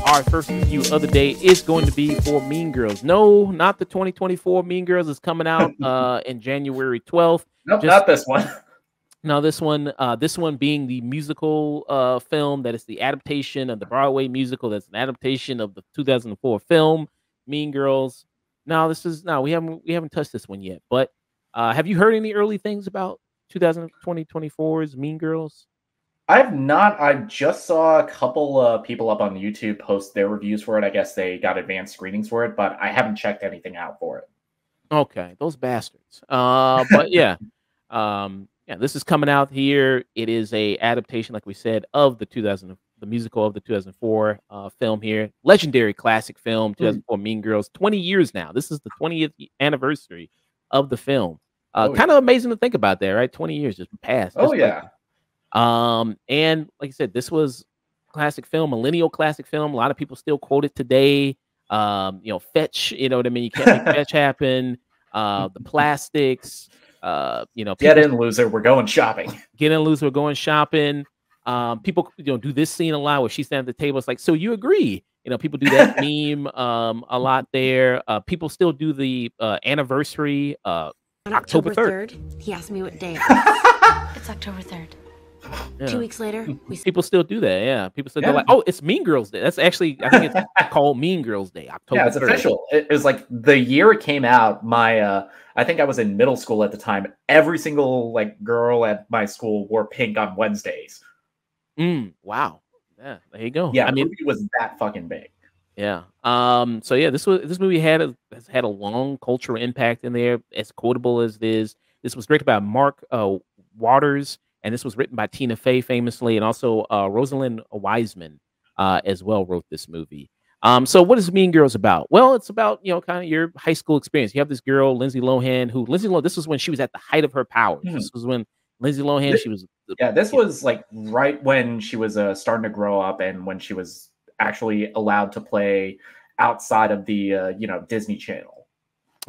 Our first review of the day is going to be for Mean Girls. No, not the 2024 Mean Girls is coming out in January 12th. Nope, not this one. No, this one being the musical film that is the adaptation of the Broadway musical. That's an adaptation of the 2004 film Mean Girls. No, we haven't touched this one yet. But have you heard any early things about 2024's Mean Girls? I have not. I just saw a couple people up on YouTube post their reviews for it. I guess they got advanced screenings for it, but I haven't checked anything out for it. Okay, those bastards. But yeah, this is coming out here. It is a adaptation, like we said, of the musical of the 2004 film here. Legendary classic film, 2004 Mean Girls. 20 years now. This is the 20th anniversary of the film. Kind of amazing to think about that, right? 20 years just passed. Oh yeah. And like I said, this was classic film, millennial classic film. A lot of people still quote it today. Fetch, you know what I mean? You can't make Fetch happen. The plastics, get in, loser. We're going shopping. Get in, loser. We're going shopping. People, do this scene a lot where she stands at the table. It's like, so you agree? People do that meme a lot there. People still do the anniversary. October 3rd. He asked me what day. It's October 3rd. Yeah. 2 weeks later, people still do that. Yeah, people still go like, "Oh, it's Mean Girls Day." That's actually, I think it's called Mean Girls Day. October. Yeah, it's 3rd. official. It was like the year it came out. I think I was in middle school at the time. Every single girl at my school wore pink on Wednesdays. Wow. Yeah, there you go. Yeah, the movie was that fucking big. Yeah. So yeah, this movie has had a long cultural impact in there. As quotable as it is, this was directed by Mark Waters. And this was written by Tina Fey famously, and also Rosalind Wiseman as well wrote this movie. So what is Mean Girls about? Well, it's about, kind of your high school experience. You have this girl, Lindsay Lohan, this was when she was at the height of her powers. This was when Lindsay Lohan, she was... This was like right when she was starting to grow up and when she was actually allowed to play outside of the, Disney Channel.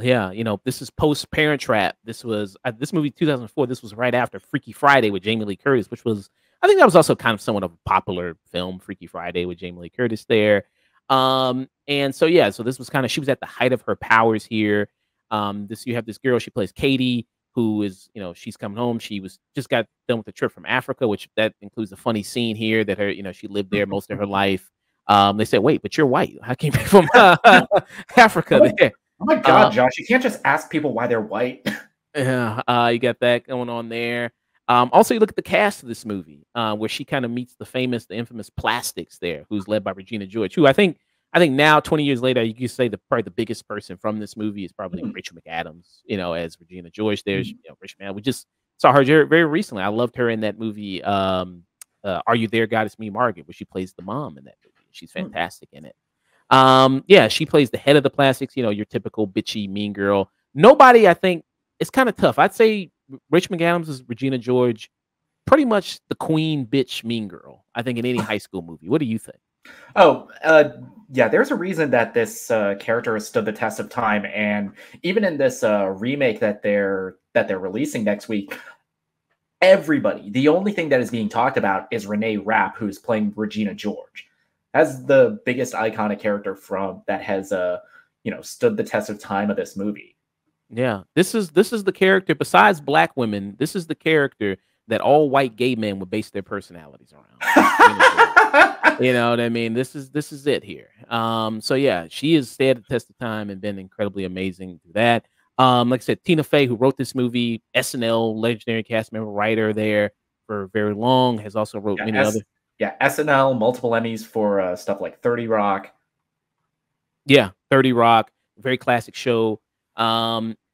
Yeah, this is post Parent Trap. This was this movie 2004. This was right after Freaky Friday with Jamie Lee Curtis, which was, I think that was also kind of somewhat of a popular film, Freaky Friday with Jamie Lee Curtis there. And so this was kind of, she was at the height of her powers here. You have this girl, she plays Katie, who is, she's coming home. She was just got done with a trip from Africa, which that includes a funny scene here that her, she lived there most of her life. They said, wait, but you're white. How came you from Africa there? Oh my God, Josh, you can't just ask people why they're white. Yeah, you got that going on there. Also, you look at the cast of this movie, where she kind of meets the infamous Plastics there, who's led by Regina George, who I think now, 20 years later, you could say probably the biggest person from this movie is probably Rachel McAdams, as Regina George. There's, Rachel McAdams. We just saw her very recently. I loved her in that movie, Are You There, God? It's Me, Margaret, where she plays the mom in that movie. She's fantastic in it. She plays the head of the Plastics, your typical bitchy mean girl. Nobody, I think, it's kind of tough. I'd say Rich McAdams is Regina George, pretty much the queen bitch mean girl, I think, in any high school movie. What do you think? There's a reason that this character has stood the test of time, and even in this remake that they're releasing next week, the only thing that is being talked about is Renee Rapp, who's playing Regina George. As the biggest iconic character that has stood the test of time of this movie. Yeah, this is the character, besides black women, this is the character that all white gay men would base their personalities around. You know what I mean? This is it here. She has stayed the test of time and been incredibly amazing through that. Like I said, Tina Fey, who wrote this movie, SNL legendary cast member, writer there for very long, has also wrote many other. Yeah, SNL, multiple Emmys for stuff like 30 Rock. Yeah, 30 Rock, very classic show.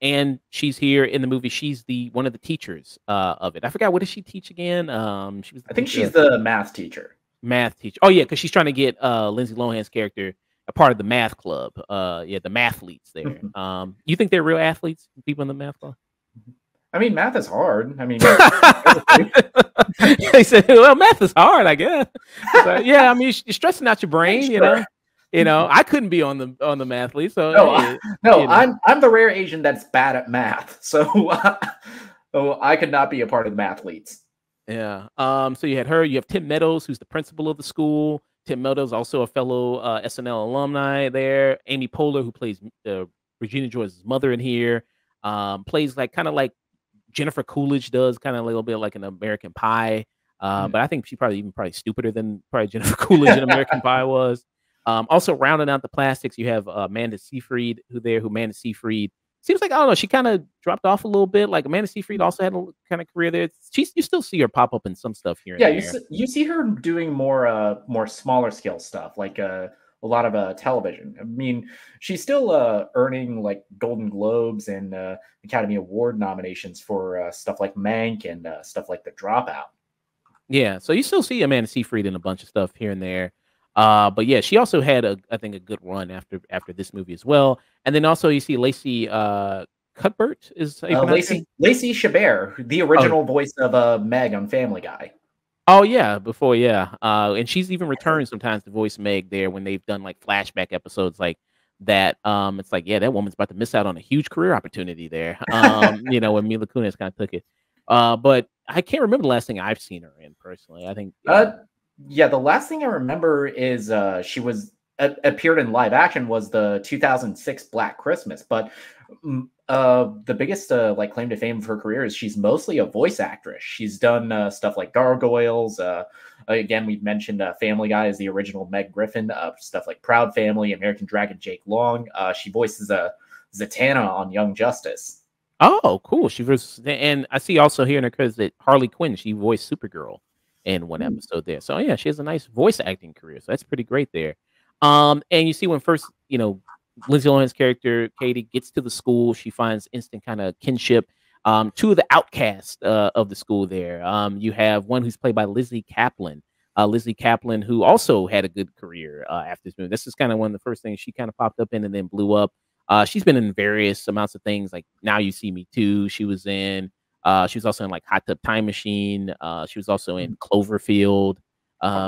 And she's here in the movie. She's one of the teachers of it. I forgot, what does she teach again? I think she's the math teacher. Math teacher. Oh yeah, because she's trying to get Lindsay Lohan's character a part of the math club. The mathletes there. You think they're real athletes? People in the math club? I mean, math is hard. I mean, he said, "Well, math is hard, I guess." But, yeah, I mean, you're stressing out your brain, you know. You know, I couldn't be on the mathlete, so No, hey, no, you know. I'm the rare Asian that's bad at math, so so I could not be a part of the mathletes. Yeah. So you had her. You have Tim Meadows, who's the principal of the school. Tim Meadows, also a fellow SNL alumni there. Amy Poehler, who plays Regina George's mother in here, plays like kind of like Jennifer Coolidge does, kind of a little bit like an American Pie. Mm. But I think she probably stupider than probably Jennifer Coolidge in American Pie was. Also rounding out the plastics, you have Amanda Seyfried, who Amanda Seyfried seems like, I don't know, she kind of dropped off a little bit. Like Amanda Seyfried also had a kind of career there. You still see her pop up in some stuff here and Yeah, there. you see her doing more smaller scale stuff, like a lot of television. I mean, she's still earning like Golden Globes and Academy Award nominations for stuff like Mank and stuff like The Dropout. Yeah, so you still see Amanda Seyfried in a bunch of stuff here and there. But yeah, she also had I think a good run after this movie as well. And then also you see Lacey Cuthbert is how you pronounce it? Lacey Chabert, the original voice of Meg on Family Guy. Oh yeah, before yeah, and she's even returned sometimes to voice Meg there when they've done like flashback episodes like that. It's like, yeah, that woman's about to miss out on a huge career opportunity there. You know, when Mila Kunis kind of took it. But I can't remember the last thing I've seen her in personally. I think yeah, the last thing I remember is she was appeared in live action was the 2006 Black Christmas, but the biggest like claim to fame of her career is she's mostly a voice actress. She's done stuff like Gargoyles. Again, we've mentioned Family Guy is the original Meg Griffin. Stuff like Proud Family, American Dragon, Jake Long. She voices Zatanna on Young Justice. Oh, cool. She was, and I see also here in her credits that Harley Quinn, she voiced Supergirl in one episode there. So yeah, she has a nice voice acting career. So that's pretty great there. And you see when first, you know, Lindsay Lohan's character Katie gets to the school, she finds instant kind of kinship to the outcasts of the school there. You have one who's played by Lizzie Kaplan. Lizzie Kaplan, who also had a good career after this movie. This is kind of one of the first things she kind of popped up in and then blew up. She's been in various amounts of things like Now You See Me Too. She was also in like Hot Tub Time Machine. She was also in Cloverfield.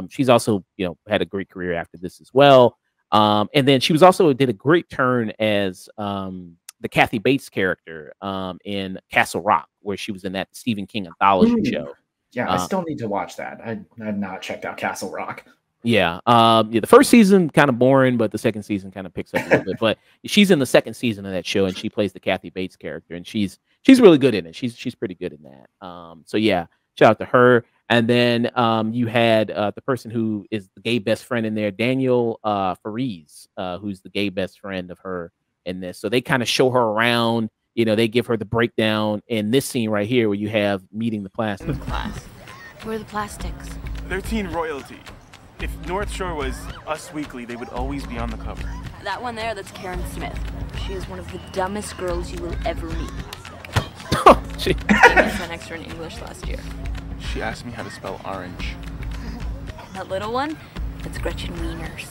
She's also, you know, had a great career after this as well. And then she was also did a great turn as the Kathy Bates character in Castle Rock, where she was in that Stephen King anthology show. Yeah, I still need to watch that. I've not checked out Castle Rock. Yeah, the first season kind of boring, but the second season kind of picks up a little bit. But she's in the second season of that show, and she plays the Kathy Bates character, and she's really good in it. She's pretty good in that. So yeah, shout out to her. And then you had the person who is the gay best friend in there, Daniel Fariz, who's the gay best friend of her in this. So they kind of show her around. You know, they give her the breakdown in this scene right here, where you have meeting the plastics. Class. Where are the plastics? They're teen royalty. If North Shore was Us Weekly, they would always be on the cover. That one there, that's Karen Smith. She is one of the dumbest girls you will ever meet. She Amy sat next to her in English last year. She asked me how to spell orange. That little one, that's Gretchen Wieners.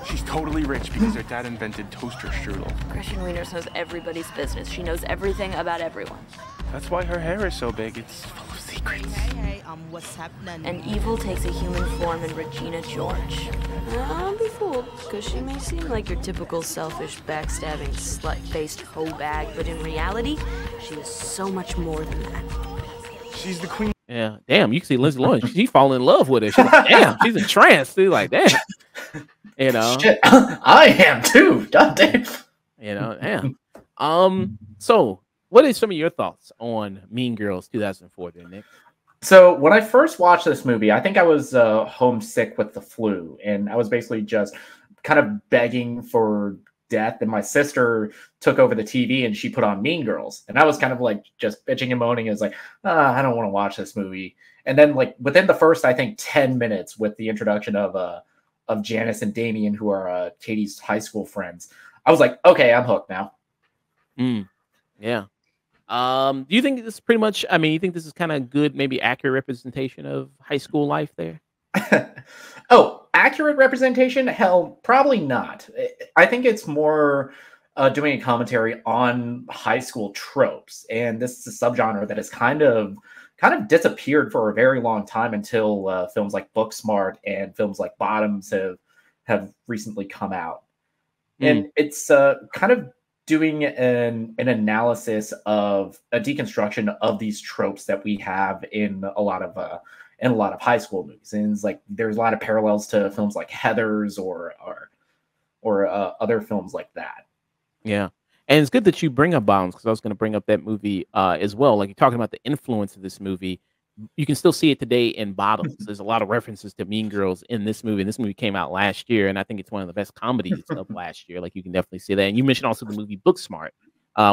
She's totally rich because her dad invented toaster strudel. Gretchen Wieners knows everybody's business. She knows everything about everyone. That's why her hair is so big. It's full of secrets. Hey, what's happening? And evil takes a human form in Regina George. Don't be fooled, because she may seem like your typical selfish, backstabbing, slut-faced hoe bag, but in reality, she is so much more than that. She's the queen. Yeah, damn. You can see Lindsay Lohan. She fall in love with her. She's like, damn, she's entranced. She's like, damn. You know, Shit, I am too. God damn. you know, damn. So what are some of your thoughts on Mean Girls 2004 there, Nick? So when I first watched this movie, I think I was homesick with the flu, and I was basically just kind of begging for death. And my sister took over the TV and she put on Mean Girls, and I was kind of like just bitching and moaning. It's like, I don't want to watch this movie. And then like within the first, I think 10 minutes with the introduction of Janice and Damien, who are Katie's high school friends, I was like, okay, I'm hooked now. Yeah. Do you think this is pretty much, I mean, you think this is kind of good, maybe accurate representation of high school life there? Oh, accurate representation? Hell, probably not. I think it's more doing a commentary on high school tropes, and this is a subgenre that has kind of disappeared for a very long time until films like Booksmart and films like Bottoms have recently come out, Mm. and it's kind of doing an analysis of a deconstruction of these tropes that we have in a lot of high school movies. And it's like there's a lot of parallels to films like Heathers or other films like that. Yeah. And it's good that you bring up Bottoms, because I was going to bring up that movie as well. Like, you're talking about the influence of this movie. You can still see it today in Bottoms. There's a lot of references to Mean Girls in this movie. And this movie came out last year, and I think it's one of the best comedies of last year. Like, you can definitely see that. And you mentioned also the movie Booksmart,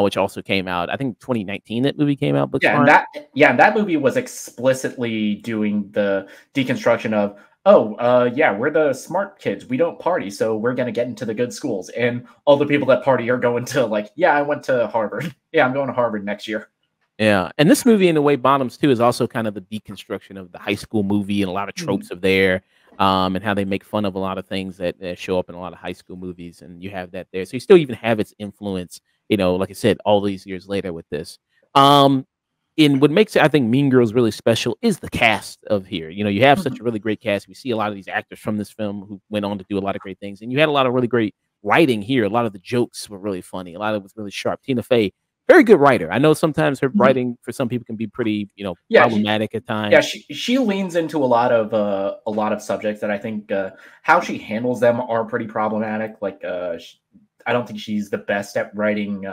which also came out. I think 2019 that movie came out. Booksmart. And that movie was explicitly doing the deconstruction of, we're the smart kids. We don't party, so we're going to get into the good schools. And all the people that party are going to I went to Harvard. Yeah, I'm going to Harvard next year. Yeah. And this movie, in a way, Bottoms too, is also kind of the deconstruction of the high school movie and a lot of tropes of there, and how they make fun of a lot of things that show up in a lot of high school movies. And you have that there. So you still even have its influence, like I said, all these years later with this. In what makes it, I think, Mean Girls really special is the cast of here. You have such a really great cast. We see a lot of these actors from this film who went on to do a lot of great things. And you had a lot of really great writing here. A lot of the jokes were really funny. A lot of it was really sharp. Tina Fey, very good writer. I know sometimes her writing for some people can be pretty, problematic at times. Yeah, she leans into a lot of subjects that I think how she handles them are pretty problematic. Like, I don't think she's the best at writing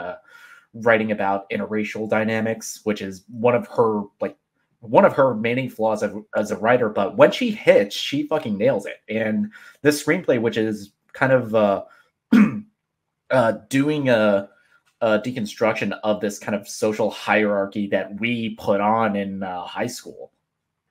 about interracial dynamics, which is one of her main flaws as a writer. But when she hits, she fucking nails it. And this screenplay, which is kind of doing a deconstruction of this kind of social hierarchy that we put on in high school.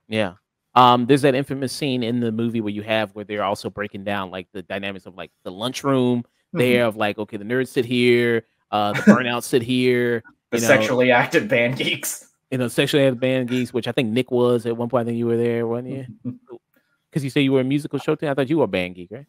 Yeah. There's that infamous scene in the movie where they're also breaking down like the dynamics of like the lunchroom there of like, okay, the nerds sit here, the burnouts sit here, the sexually active band geeks. Sexually active band geeks, which I think Nick was at one point. I think you were there, wasn't you? Because you say you were a musical show team. I thought you were a band geek, right?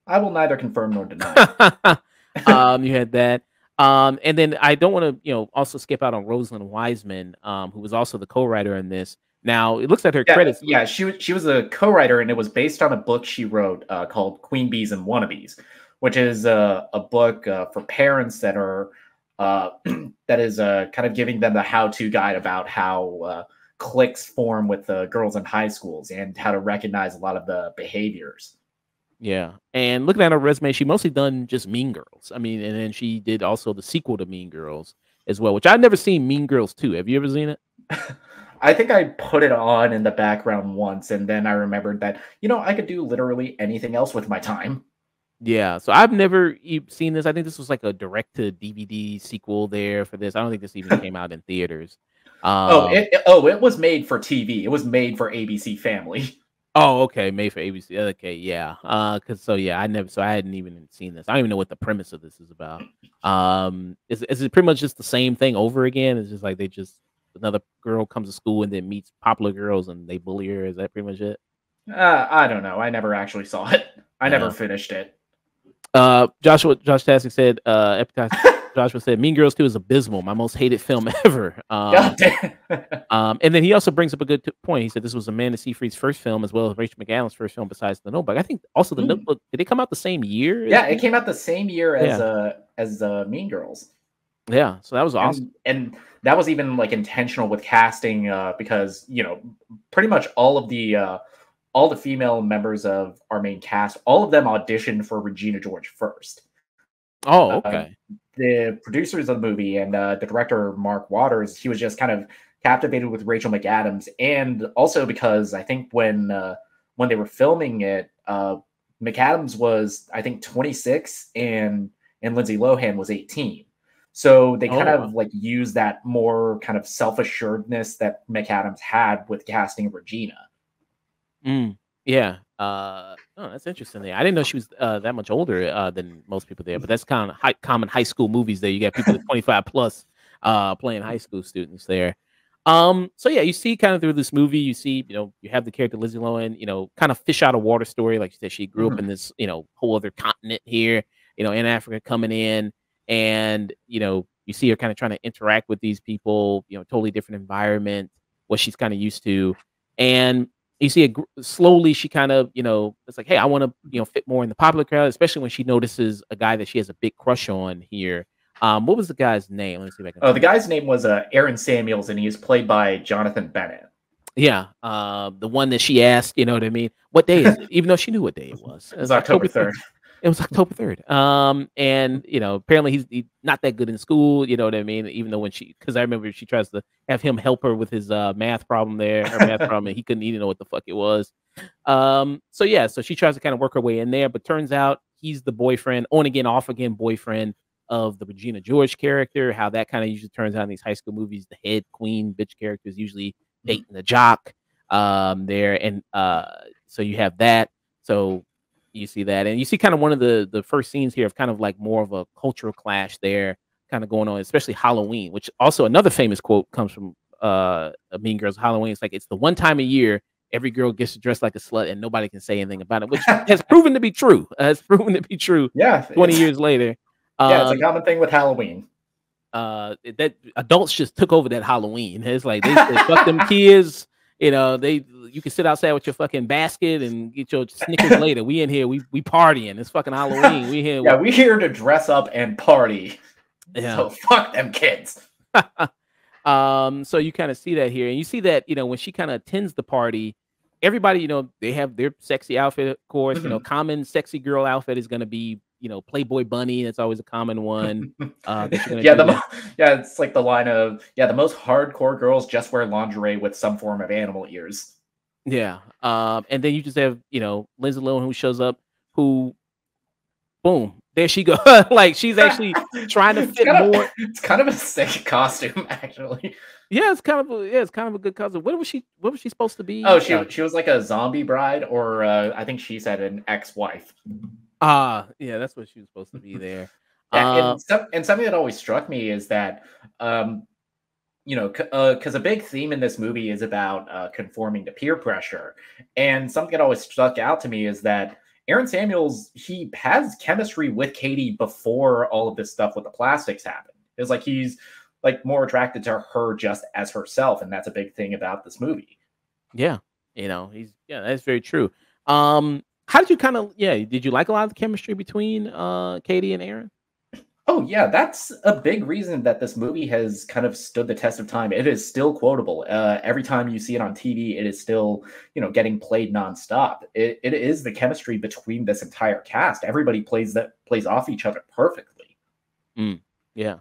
I will neither confirm nor deny. You had that. And then I don't want to, also skip out on Rosalind Wiseman, who was also the co-writer in this. Now it looks like her credits. Yeah, she was a co-writer, and it was based on a book she wrote called Queen Bees and Wannabes, which is a book for parents that are that is kind of giving them the how-to guide about how cliques form with girls in high schools and how to recognize a lot of the behaviors. Yeah, and looking at her resume, she mostly done just Mean Girls. I mean, and then she did also the sequel to Mean Girls as well, which I've never seen. Mean Girls 2. Have you ever seen it? I think I put it on in the background once, and then I remembered that I could do literally anything else with my time. Yeah, so I've never seen this. I think this was like a direct-to-DVD sequel there for this. I don't think this even came out in theaters. It was made for TV. It was made for ABC Family. Oh, okay, made for ABC. Okay, yeah. I hadn't even seen this. I don't even know what the premise of this is about. Is it pretty much just the same thing over again? It's just like another girl comes to school and then meets popular girls and they bully her. Is that pretty much it? I don't know. I never actually saw it. I never finished it. Josh Tastic said, Joshua said, Mean Girls 2 is abysmal. My most hated film ever. And then he also brings up a good point. He said this was Amanda Seyfried's first film as well as Rachel McAdams' first film besides The Notebook. I think also The Notebook, did it come out the same year? Yeah, it came out the same year as Mean Girls. Yeah, so that was awesome. And that was even like intentional with casting because, pretty much all the female members of our main cast, all of them auditioned for Regina George first. Oh, okay. The producers of the movie and the director, Mark Waters, he was just kind of captivated with Rachel McAdams. And also because I think when they were filming it, McAdams was, I think, 26 and Lindsay Lohan was 18. So they kind of like used that more kind of self-assuredness that McAdams had with casting Regina. Yeah. That's interesting. There, I didn't know she was that much older than most people there, but that's kind of common high school movies. There, you got people that 25 plus playing high school students there. So yeah, you see kind of through this movie, you see, you have the character Lindsay Lohan, kind of fish out of water story. Like you said, she grew up in this, whole other continent here, in Africa coming in, and you see her kind of trying to interact with these people, totally different environment, what she's kind of used to, and You see it slowly. She kind of, it's like, hey, I want to, fit more in the popular crowd, especially when she notices a guy that she has a big crush on here. What was the guy's name? Let me see if I can. Oh, the guy's name was Aaron Samuels, and he is played by Jonathan Bennett. Yeah, the one that she asked, you know what I mean? What day is it? Even though she knew what day it was. It was October 3rd. It was October 3rd. And apparently he's not that good in school, you know what I mean? Even though because I remember she tries to have him help her with his math problem there, her math problem, and he couldn't even know what the fuck it was. So she tries to kind of work her way in there, but turns out he's the boyfriend, on again, off again boyfriend of the Regina George character. How that kind of usually turns out in these high school movies, the head queen bitch characters usually dating the jock there, and so you have that. So you see that, and you see kind of one of the first scenes here of kind of like more of a cultural clash there kind of going on, especially Halloween, which also another famous quote comes from Mean Girls. Halloween, it's like, it's the one time a year every girl gets to dress like a slut and nobody can say anything about it, which has proven to be true. Yeah, 20 years later. Yeah, it's a common thing with Halloween. That adults just took over that Halloween. It's like they fuck them kids. You can sit outside with your fucking basket and get your Snickers later. We in here, we partying. It's fucking Halloween. We here. Yeah, we here to dress up and party. Yeah. So fuck them kids. So you kind of see that here, and you see that when she kind of attends the party, everybody they have their sexy outfit, of course. Common sexy girl outfit is going to be Playboy bunny. That's always a common one. It's like the line of the most hardcore girls just wear lingerie with some form of animal ears. Yeah. And then you just have Lindsay Lohan, who shows up, who boom, there she goes. Like, she's actually trying to fit more. It's kind of a sick costume, actually. Yeah, it's kind of a good costume. What was she supposed to be? Oh, she was like a zombie bride, or I think she said an ex-wife. Yeah, that's what she was supposed to be there. And something that always struck me is that because a big theme in this movie is about conforming to peer pressure, and something that always stuck out to me is that Aaron Samuels, he has chemistry with Katie before all of this stuff with the plastics happened. It's like he's like more attracted to her just as herself, and that's a big thing about this movie. Yeah, that's very true. How did you did you like a lot of the chemistry between Katie and Aaron? Oh yeah, that's a big reason that this movie has kind of stood the test of time. It is still quotable. Every time you see it on TV, it is still, getting played nonstop. It is the chemistry between this entire cast. Everybody plays off each other perfectly. Yeah,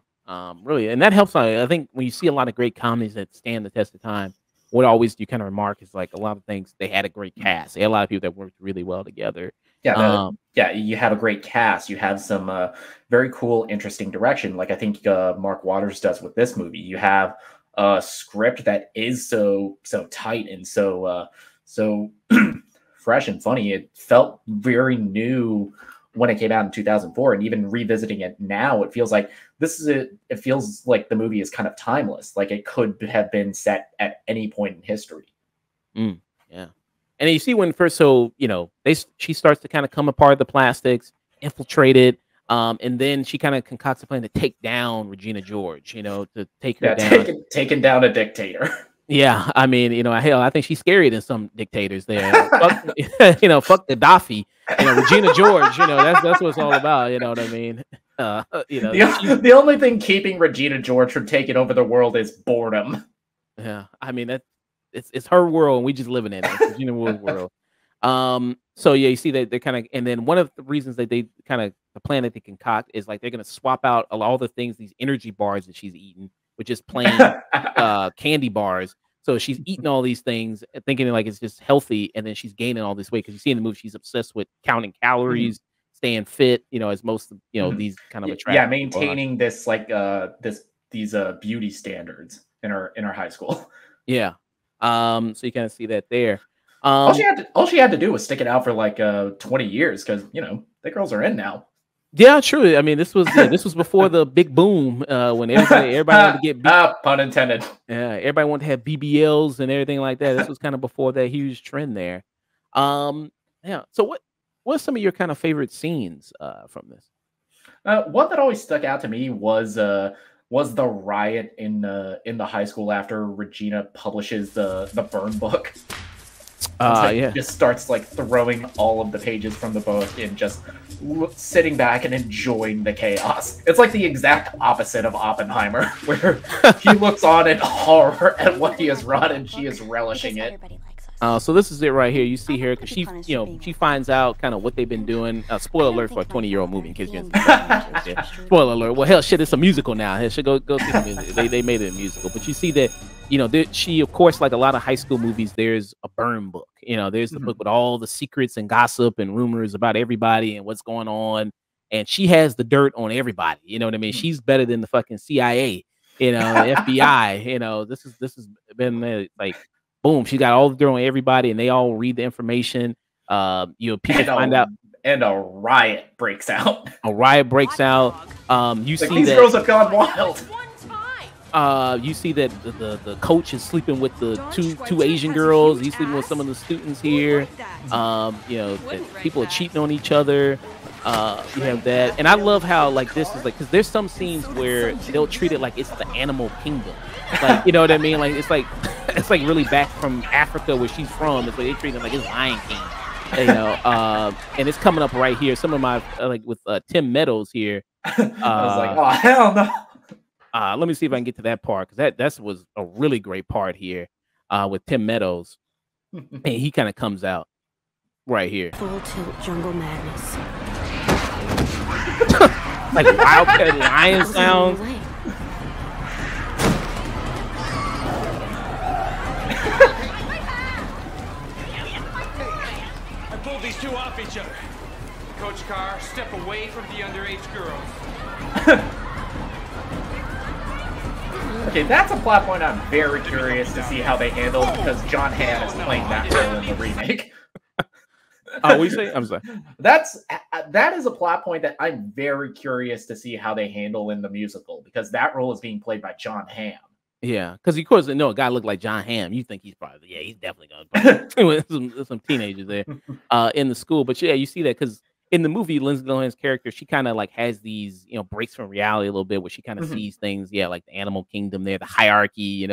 really, and that helps. I think when you see a lot of great comedies that stand the test of time, what always you kind of remark is like a lot of things, they had a great cast. They had a lot of people that worked really well together. Yeah, you have a great cast. You have some very cool, interesting direction, like I think Mark Waters does with this movie. You have a script that is so tight and so fresh and funny. It felt very new when it came out in 2004, and even revisiting it now, it feels like it feels like the movie is kind of timeless. Like it could have been set at any point in history. Yeah. And you see when first, she starts to kind of come apart the plastics, infiltrate it, and then she kind of concocts a plan to take down Regina George, to take her down. Taking down a dictator. Yeah, I mean, hell, I think she's scarier than some dictators there. Fuck, fuck Gaddafi. Regina George, that's what it's all about. You know what I mean? The only thing keeping Regina George from taking over the world is boredom. Yeah, I mean it's her world and we just living in it. It's Regina George's world. So yeah, you see that they're kind of, and then one of the reasons that they kind of, the plan that they concoct is like they're gonna swap out all the things, these energy bars that she's eating, with just plain candy bars. So she's eating all these things, thinking like it's just healthy, and then she's gaining all this weight because you see in the movie she's obsessed with counting calories, staying fit. As most of these kind of attractive. Yeah, maintaining this like these beauty standards in her high school. Yeah. So you kind of see that there. All she had to do was stick it out for like 20 years because the girls are in now. Yeah, true. I mean, this was before the big boom when everybody wanted to get pun intended. Yeah, everybody wanted to have BBLs and everything like that. This was kind of before that huge trend there. Yeah. So what are some of your kind of favorite scenes from this? One that always stuck out to me was the riot in the high school after Regina publishes the burn book. Yeah. Just starts like throwing all of the pages from the book and just sitting back and enjoying the chaos. It's like the exact opposite of Oppenheimer, where he looks on in horror at what he has run and she is relishing it. So this is it right here. You see here because she finds out kind of what they've been doing. Spoiler alert for a 20-year-old movie in case you didn't. Yeah. Spoiler alert. Well, hell, shit, it's a musical now. Hell, should go see the music. They made it a musical, but you see that she, of course, like a lot of high school movies, there's a burn book. There's the book with all the secrets and gossip and rumors about everybody and what's going on, and she has the dirt on everybody. You know what I mean? She's better than the fucking CIA. FBI. This has been like. Boom, she got all the dirt on everybody, and they all read the information. People find out, and a riot breaks out. A riot breaks out. You see these girls have gone wild. You see that the coach is sleeping with the two Asian girls. He's sleeping with some of the students here. That people are cheating on each other. You have that, and I love how like this is like because there's some scenes where they'll treat it like it's the animal kingdom. Like, you know what I mean? Like it's like really back from Africa where she's from. It's like they treat it like it's Lion King, and it's coming up right here. Some of my like with Tim Meadows here. I was like, oh hell no. Let me see if I can get to that part because that was a really great part here with Tim Meadows, and he kind of comes out right here. Full tilt jungle madness. Like Wildcat lion sounds. These two off each other. Coach Carr, step away from the underage girls. Okay, that's a plot point I'm very curious to see how they handle because John Hamm is playing that role in the remake. Oh, we say? I'm sorry. That is a plot point that I'm very curious to see how they handle in the musical because that role is being played by John Hamm. Yeah, because of course, a guy look like John Hamm. You think he's probably he's definitely gonna some teenagers there in the school. But yeah, you see that because in the movie, Lindsay Lohan's character, she kind of like has these breaks from reality a little bit where she kind of sees things, like the animal kingdom there, the hierarchy.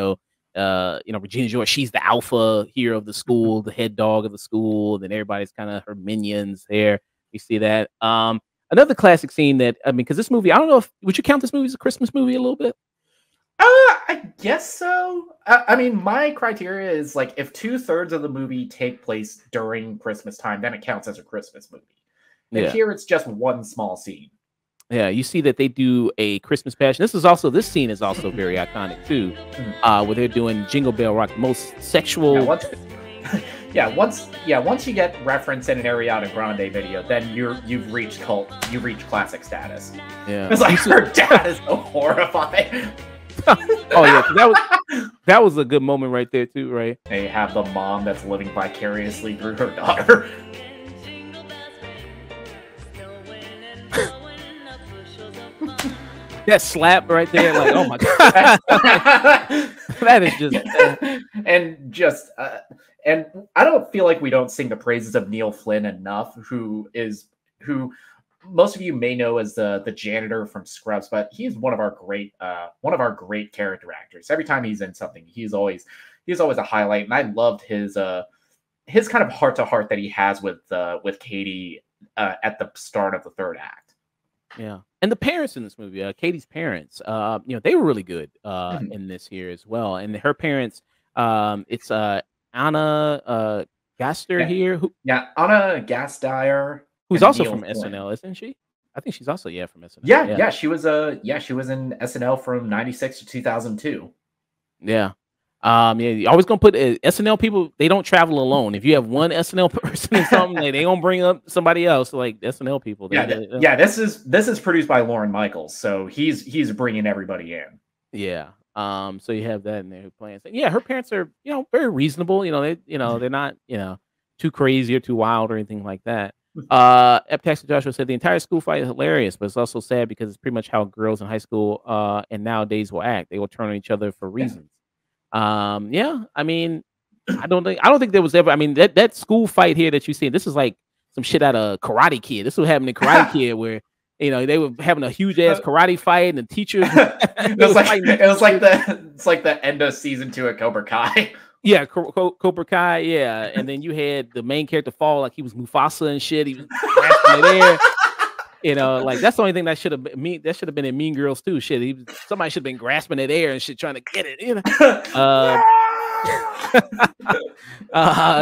Regina George, she's the alpha here of the school, the head dog of the school. Then everybody's kind of her minions there. You see that. Another classic scene that because this movie, I don't know if would you count this movie as a Christmas movie a little bit. I guess so. I mean, my criteria is like if 2/3 of the movie take place during Christmas time, then it counts as a Christmas movie. And here it's just one small scene. Yeah, you see that they do a Christmas Passion. This scene is also very iconic too, where they're doing Jingle Bell Rock, the most sexual. Once you get reference in an Ariana Grande video, then you've reached classic status. Yeah, it's like her dad is so horrified. Oh yeah, that was a good moment right there too, right? They have the mom that's living vicariously through her daughter. That slap right there, like oh my god, that is just and I don't feel like we don't sing the praises of Neil Flynn enough, who most of you may know as the janitor from Scrubs, but he's one of our great character actors. Every time he's in something, he's always a highlight, and I loved his kind of heart to heart that he has with Katie at the start of the third act. Yeah, and the parents in this movie, Katie's parents, they were really good in this here as well, and her parents, it's Anna Gaster here, Anna Gasteyer. Who's also from SNL, isn't she? I think she's also from SNL. Yeah, she was in SNL from 96 to 2002. Yeah. You're always gonna put SNL people, they don't travel alone. If you have one SNL person or something, they gonna bring up somebody else, like SNL people. This is produced by Lorne Michaels, so he's bringing everybody in. Yeah. So you have that in there who playing. Yeah, her parents are, very reasonable. They're not, too crazy or too wild or anything like that. Eptax Joshua said the entire school fight is hilarious, but it's also sad because it's pretty much how girls in high school and nowadays will act. They will turn on each other for reasons. I mean, I don't think there was ever. I mean, that school fight here that you see, this is like some shit out of Karate Kid. This was happening in Karate Kid where they were having a huge ass karate fight and the teachers. It's like the end of season 2 of Cobra Kai. Yeah, Cobra Kai, yeah. And then you had the main character fall like he was Mufasa and shit. He was grasping it there. You know, like that's the only thing that should have been that should have been in Mean Girls too. Shit, somebody should have been grasping it air and shit, trying to get it. You know,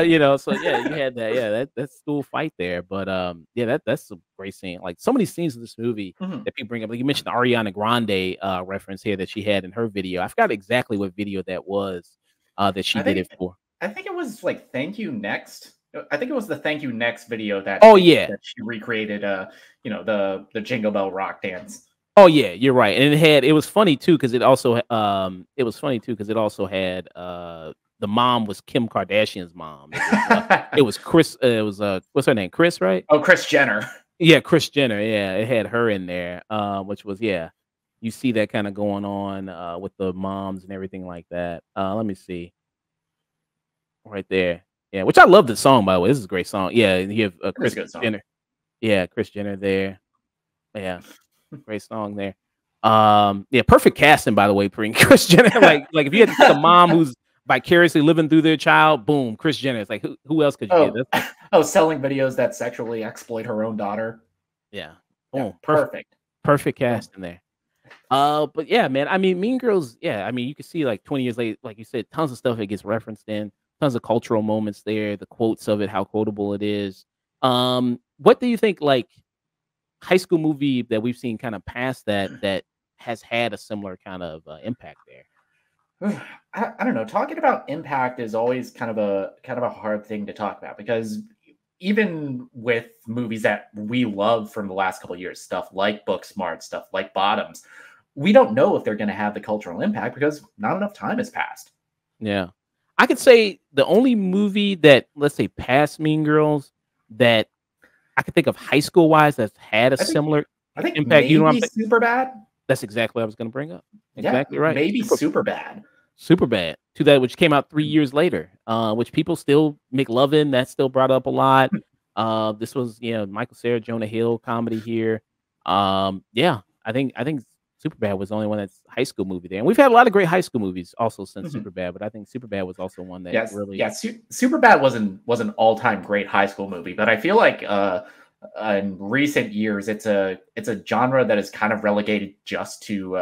you know. So yeah, you had that. Yeah, that's still fight there. But yeah, that's a great scene. Like so many scenes in this movie that people bring up. Like you mentioned the Ariana Grande reference here that she had in her video. I forgot exactly what video that was that she did it for. I think it was like "Thank You Next." I think it was the "Thank You Next" video that. Yeah, that she recreated. You know, the Jingle Bell Rock dance. Oh yeah, you're right. And it was funny too because it also had the mom was Kim Kardashian's mom. It was Chris. It was what's her name? Chris, right? Oh, Kris Jenner. Yeah, Kris Jenner. Yeah, it had her in there. Which was you see that kind of going on with the moms and everything like that. Let me see. Right there. Yeah, which I love the song, by the way. This is a great song. Yeah, you have Kris Jenner. Yeah, Kris Jenner there. Yeah, great song there. Yeah, perfect casting, by the way, bring Kris Jenner. like if you had to pick a mom who's vicariously living through their child, boom, Kris Jenner. It's like who else could you get? Selling videos that sexually exploit her own daughter. Yeah. Boom, perfect casting there. But yeah, man. I mean, Mean Girls. Yeah, I mean, you can see like 20 years later, like you said, tons of stuff that gets referenced in. Tons of cultural moments there, the quotes of it, how quotable it is. What do you think, like, high school movie that we've seen kind of past that has had a similar kind of impact there? I don't know. Talking about impact is always kind of a hard thing to talk about because even with movies that we love from the last couple of years, stuff like Booksmart, stuff like Bottoms, we don't know if they're going to have the cultural impact because not enough time has passed. Yeah. I could say the only movie that, let's say, past Mean Girls that I could think of high school wise that's had a similar impact. Maybe you know what I'm saying? Superbad. That's exactly what I was going to bring up. Exactly right. Maybe Superbad. Superbad. To that, which came out 3 years later, which people still make love in. That's still brought up a lot. This was Michael Cera, Jonah Hill comedy here. Yeah, I think Superbad was the only one that's high school movie there. And we've had a lot of great high school movies also since Superbad, but I think Superbad was also one that really... Yeah, Superbad was an all-time great high school movie, but I feel like in recent years, it's a genre that is kind of relegated just to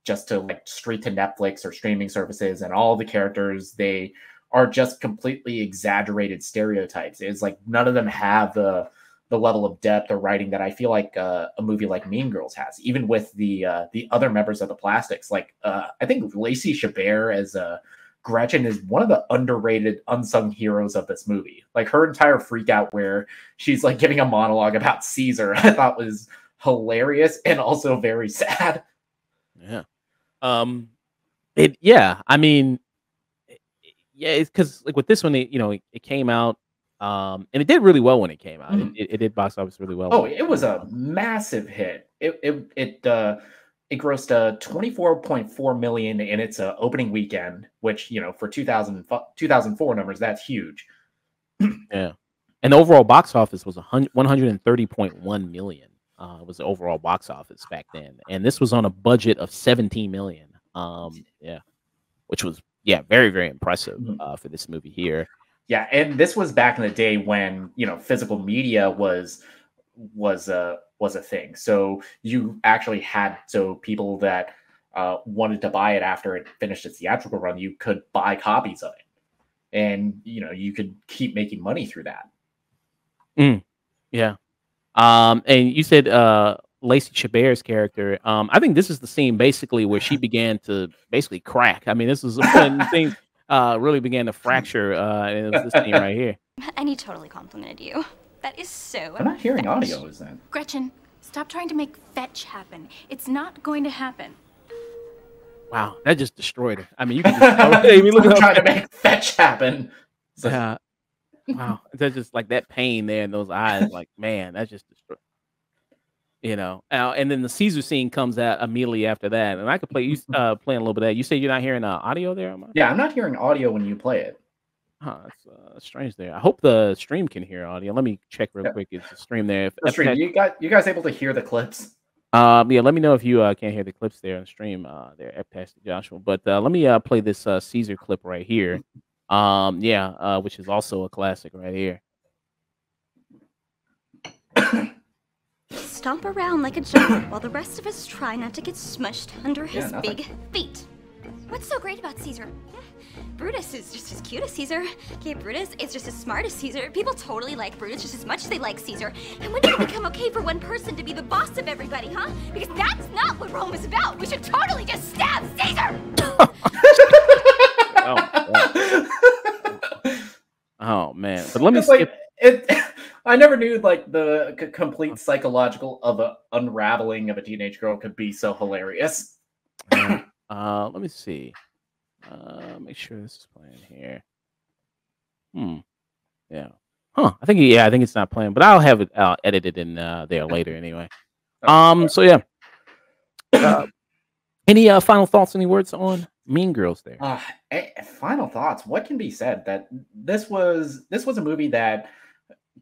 like straight to Netflix or streaming services, and all the characters, they are just completely exaggerated stereotypes. It's like none of them have the level of depth or writing that I feel like a movie like Mean Girls has, even with the other members of the Plastics. Like I think Lacey Chabert as Gretchen is one of the underrated unsung heroes of this movie. Like her entire freak out where she's like giving a monologue about Caesar, I thought was hilarious and also very sad. Yeah. I mean, it's because like with this one, it came out. And it did really well when it came out. It did box office really well. Oh, it was a massive hit. It grossed 24.4 million in its opening weekend, which for 2004 numbers, that's huge. Yeah, and the overall box office was 130.1 million. Was the overall box office back then, and this was on a budget of 17 million. Yeah, which was very, very impressive for this movie here. Yeah, and this was back in the day when physical media was a thing. So you actually had people that wanted to buy it after it finished its theatrical run. You could buy copies of it, and you could keep making money through that. Yeah, and you said Lacey Chabert's character. I think this is the scene basically where she began to basically crack. I mean, this is one thing. Really began to fracture, and it was this scene right here. And he totally complimented you. That is so... I'm not hearing audio, is that? Gretchen, stop trying to make fetch happen. It's not going to happen. Wow, that just destroyed her. I mean, you can just... look trying to make fetch happen. Wow, that's just like that pain there in those eyes. Like, man, that just destroyed. And then the Caesar scene comes out immediately after that, and I could play you playing a little bit of that. You say you're not hearing audio there, Omar? Yeah, I'm not hearing audio when you play it. Huh, that's strange there. I hope the stream can hear audio. Let me check real quick. Is the stream there? You guys able to hear the clips? Yeah, let me know if you can't hear the clips there on stream there at Pastor Joshua. But let me play this Caesar clip right here. Yeah, which is also a classic right here. Stomp around like a giant while the rest of us try not to get smushed under his big feet. What's so great about Caesar? Brutus is just as cute as Caesar. Okay, Brutus is just as smart as Caesar. People totally like Brutus just as much as they like Caesar. And when did it become okay for one person to be the boss of everybody, huh? Because that's not what Rome is about. We should totally just stab Caesar! Oh man! But let me It's skip. like it. I never knew like the complete psychological of a unraveling of a teenage girl could be so hilarious. Let me see. Make sure this is playing here. Yeah. Huh. I think it's not playing, but I'll have it edited in there later anyway. So yeah. Any final thoughts, any words on Mean Girls there? Final thoughts. What can be said? That this was a movie that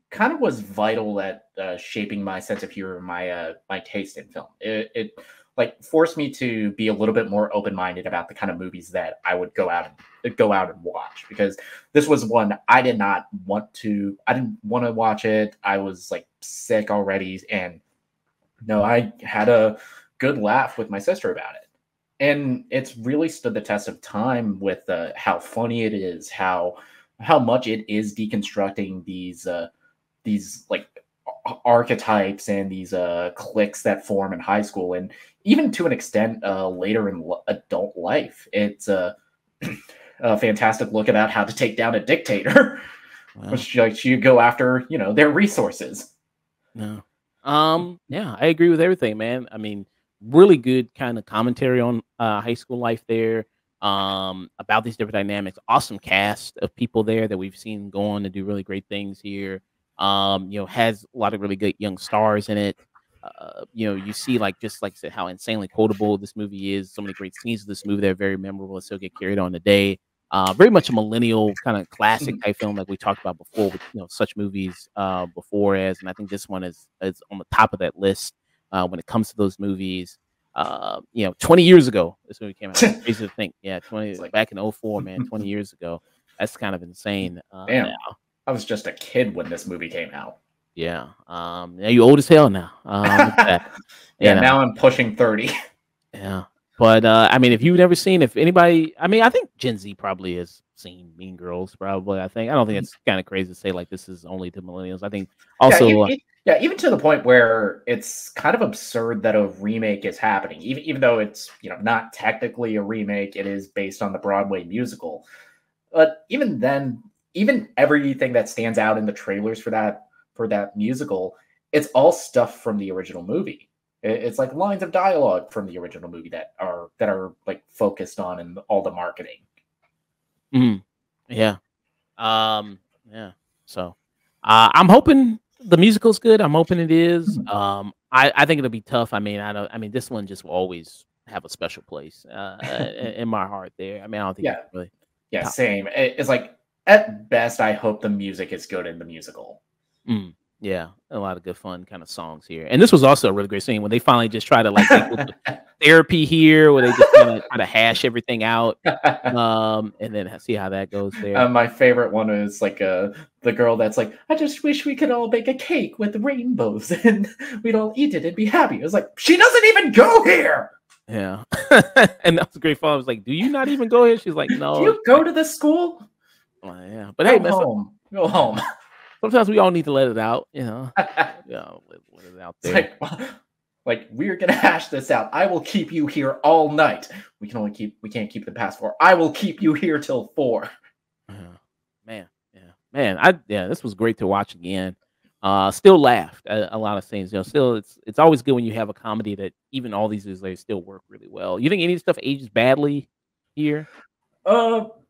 kind of was vital at shaping my sense of humor, my taste in film. It like forced me to be a little bit more open-minded about the kind of movies that I would go out and watch, because this was one I didn't want to watch it. I was like sick already, and no, I had a good laugh with my sister about it. And it's really stood the test of time with how funny it is, how much it is deconstructing these like archetypes and these cliques that form in high school, and even to an extent later in adult life. It's a fantastic look about how to take down a dictator, which like you go after, their resources. No. Yeah, I agree with everything, man. I mean, really good kind of commentary on high school life there, about these different dynamics. Awesome cast of people there that we've seen go on to do really great things here. Has a lot of really good young stars in it. You see just like I said, how insanely quotable this movie is. So many great scenes of this movie that are very memorable and still get carried on today. Very much a millennial kind of classic type film, like we talked about before, with such movies before as, and I think this one is on the top of that list when it comes to those movies. 20 years ago this movie came out. It's crazy to think. Yeah, back in 2004, man, 20 years ago. That's kind of insane. Damn, now. I was just a kid when this movie came out. Yeah. Now you old as hell now. Now I'm pushing 30. Yeah. But I mean, if you've never seen, if anybody, I mean, I think Gen Z probably has seen Mean Girls. Probably, I don't think it's kind of crazy to say like this is only to millennials. I think also, even to the point where it's kind of absurd that a remake is happening, even though it's not technically a remake. It is based on the Broadway musical. But even then, even everything that stands out in the trailers for that musical, it's all stuff from the original movie. It's like lines of dialogue from the original movie that are like focused on in all the marketing. Yeah. Yeah. So I'm hoping the musical's good. I'm hoping it is. I think it'll be tough. I mean, this one just will always have a special place in my heart there. I mean, I don't think it's really. Yeah, same. It's like at best, I hope the music is good in the musical. Yeah, a lot of good fun kind of songs here. And this was also a really great scene when they finally just try to like therapy here, where they just kind of try to hash everything out, and then see how that goes there. My favorite one is like the girl that's like, I just wish we could all bake a cake with rainbows and we'd all eat it and be happy. It was like, she doesn't even go here. Yeah, and that was great fun. I was like, do you not even go here? She's like, no. Do you go to the school? Yeah, but hey, go home. Sometimes we all need to let it out, let it out there. Like we're gonna hash this out. I will keep you here all night. We can't keep the past 4. I will keep you here till 4. Man, this was great to watch again. Still laughed at a lot of things. Still it's always good when you have a comedy that even all these years later still work really well. You think any of this stuff ages badly here?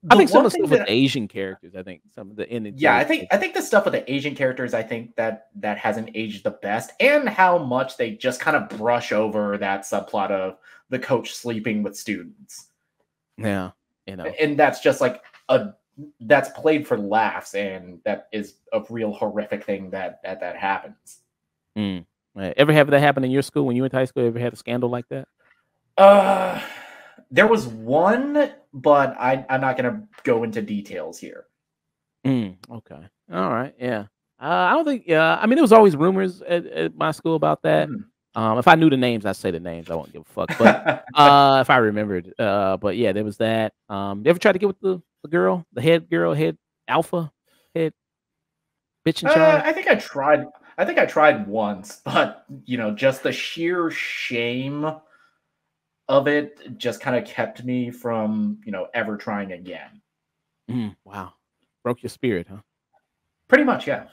I think some of the stuff with the Asian characters. I think some of the I think the stuff with the Asian characters, I think that hasn't aged the best, and how much they just kind of brush over that subplot of the coach sleeping with students. Yeah, and that's just like that's played for laughs, and that is a real horrific thing that happens. Ever have that happen in your school when you went to high school? Ever had a scandal like that? There was one, but I'm not going to go into details here. Okay. All right. Yeah. I don't think. Yeah. I mean, there was always rumors at my school about that. If I knew the names, I'd say the names. I won't give a fuck. But if I remembered, but yeah, there was that. You ever tried to get with the girl, the head girl, head alpha, head bitch in charge? I think I tried. I think I tried once, but just the sheer shame of it just kind of kept me from ever trying again. Wow, broke your spirit, huh? Pretty much, yeah.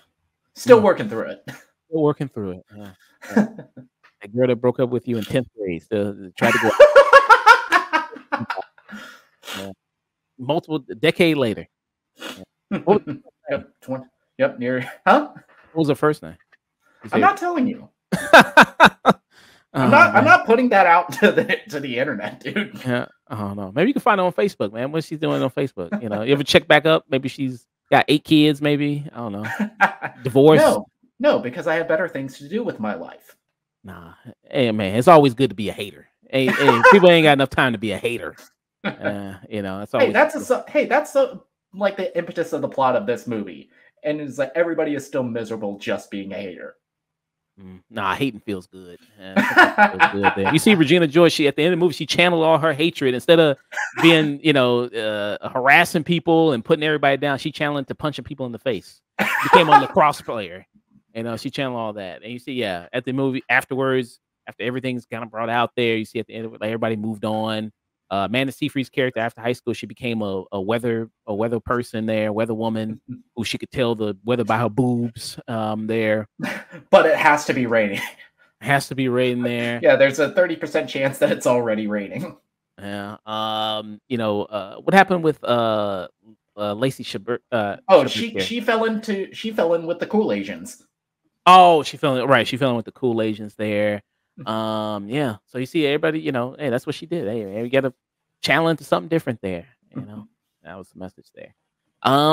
Still working through it. Still working through it. Yeah. The girl that broke up with you in 10th grade still tried to go. Multiple decade later. Yep, near. Huh? What was her first name? I'm not telling you. I'm not putting that out to the internet, dude. Yeah. Oh no. Maybe you can find her on Facebook, man. What's she doing on Facebook? You ever check back up? Maybe she's got 8 kids, maybe. I don't know. Divorce. No, because I have better things to do with my life. Nah. Hey man, it's always good to be a hater. Hey, people ain't got enough time to be a hater. That's always that's like the impetus of the plot of this movie. And it's like everybody is still miserable just being a hater. Nah, hating feels good. Feels good there. You see Regina George, she at the end of the movie, she channeled all her hatred. Instead of being, harassing people and putting everybody down, she channeled to punching people in the face. Became a lacrosse player. She channeled all that. And you see, at the movie afterwards, after everything's kind of brought out there, you see at the end of it, like everybody moved on. Amanda Seyfried's character after high school, she became a weather person there, weather woman who she could tell the weather by her boobs there. But it has to be raining. It has to be raining there. Yeah, there's a 30% chance that it's already raining. Yeah. What happened with Lacey Chabert? She fell in with the cool Asians. Oh, she fell in with the cool Asians there. So you see everybody, hey, that's what she did. Hey, we got to challenge to something different there. That was the message there.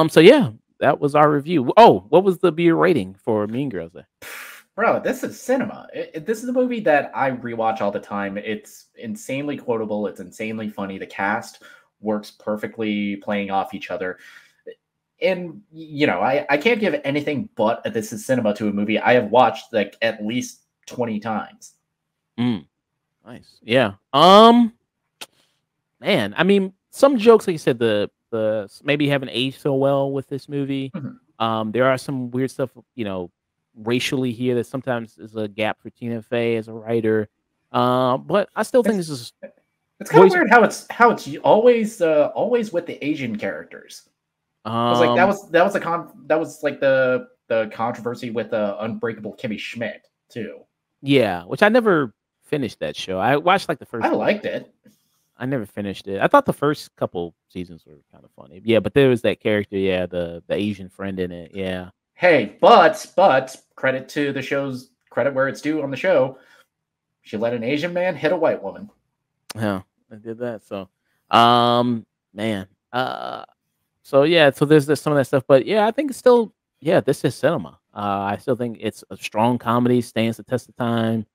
So yeah, that was our review. Oh, what was the beer rating for Mean Girls there? Bro, this is cinema. This is a movie that I rewatch all the time. It's insanely quotable. It's insanely funny. The cast works perfectly playing off each other. And, I can't give anything but a this is cinema to a movie I have watched like at least 20 times. Nice. Yeah. Man, I mean, some jokes, like you said, the maybe haven't aged so well with this movie. There are some weird stuff, racially here that sometimes is a gap for Tina Fey as a writer. But I still think this is. It's kind of weird how it's always with the Asian characters. I was like that was like the controversy with Unbreakable Kimmy Schmidt too. Yeah, which I never finished that show. I watched like the first. I liked it. I never finished it. I thought the first couple seasons were kind of funny. Yeah, but there was that character, the Asian friend in it. Yeah. Hey, but credit to the show's credit where it's due on the show. She let an Asian man hit a white woman. Yeah, I did that. So, man. So yeah, so there's some of that stuff, but yeah, I think it's still, this is cinema. I still think it's a strong comedy, stands the test of time.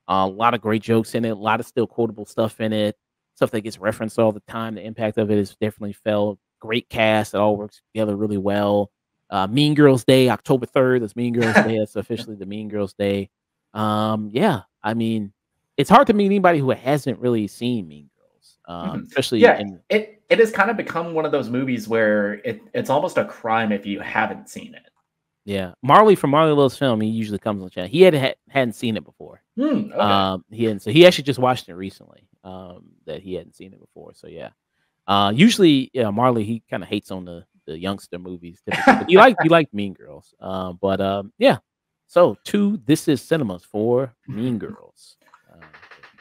A lot of great jokes in it, a lot of still quotable stuff in it, stuff that gets referenced all the time. The impact of it is definitely felt. Great cast, it all works together really well. Mean Girls Day, October 3rd. That's Mean Girls Day. That's officially the Mean Girls Day. I mean, it's hard to meet anybody who hasn't really seen Mean Girls, especially. Yeah, it has kind of become one of those movies where it's almost a crime if you haven't seen it. Yeah, Marley from Marley Loves Film. He usually comes on the channel. He hadn't seen it before. Okay. He hadn't. So he actually just watched it recently. That he hadn't seen it before. So yeah. Usually, Marley, he kind of hates on the youngster movies. But he liked Mean Girls. Yeah. So This is Cinemas for Mean Girls,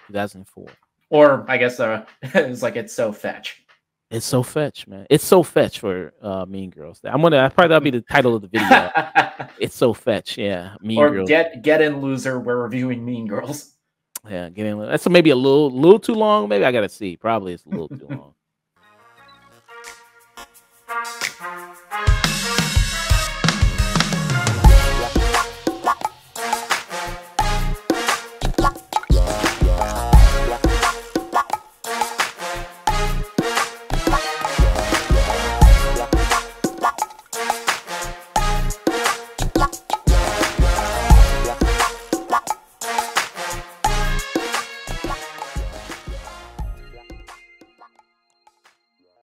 2004. Or I guess it's like It's So Fetch. It's so fetch, man. It's so fetch for Mean Girls. That'll be the title of the video. It's so fetch, yeah. Mean Girls. Get in, loser. We're reviewing Mean Girls. Yeah, get in. That's maybe a little too long. Maybe I gotta see. Probably it's a little too long.